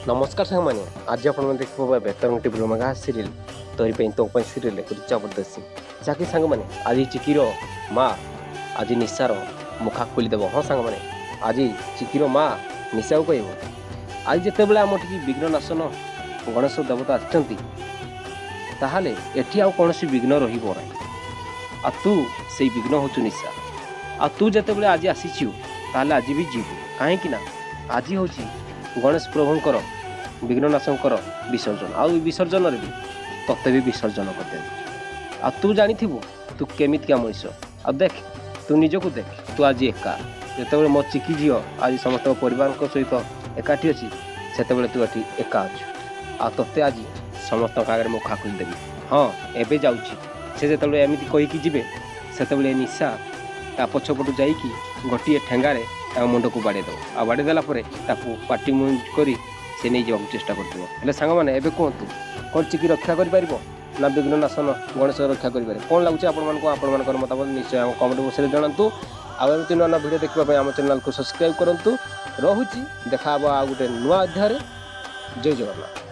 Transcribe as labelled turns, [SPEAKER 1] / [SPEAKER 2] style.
[SPEAKER 1] नमस्कार सांग मैंने आज आप देखिए तरंग टीवी मेगा सीरियल तोरी तो सीरियल जबरदस्त जहाँकि सांग मैंने आज चिकीर माँ आज निशार मुखा खोलीदेव हाँ सांग मैंने आज चिकीर माँ निशा को कह आज जिते बड़े आम टी विघ्न नाशन गणेश देवता आते एटी आ कौन विघ्न रहा आ तू से विघ्न हो निशा आ तू जिते बड़े आज आसीचु ताले आज भी जीव कहीं आज हूँ गणेश प्रभुंर विघ्ननाशंकर विसर्जन आ विसर्जन भी तत्ते भी विसर्जन करदे आ तू जानी तू केमितिका मनीष आ देख तू निजक देख तू आज एका जिते मो चिकी झील आज समस्त परिवार सहित एकाठी अच्छी से तू ये एका अच्छु आ तोते आज समस्त आगे मुखा खोलीदेवी हाँ एवं जाऊँगी से एमती कहीकि जी से निशा ता पछपटू जाइकी गोटे ठेंगार मुंड को बाड़ेद आ बाड़ेदेला पार्टी मुंज कर से नहीं जावाक चेष्टा कर सांग मैंने एवं कहतु कौन चिकी रक्षा कर ना विघ्न नाशन गणेश रक्षा करें कौन लगुच आपण मतामत निश्चय कमेंट बक्स जनातु आमती नुआ भिडियो देखा आम चैनल को सब्सक्राइब करूँ रोची देखा आ गोटे नुआ अध्याय जय जगन्नाथ।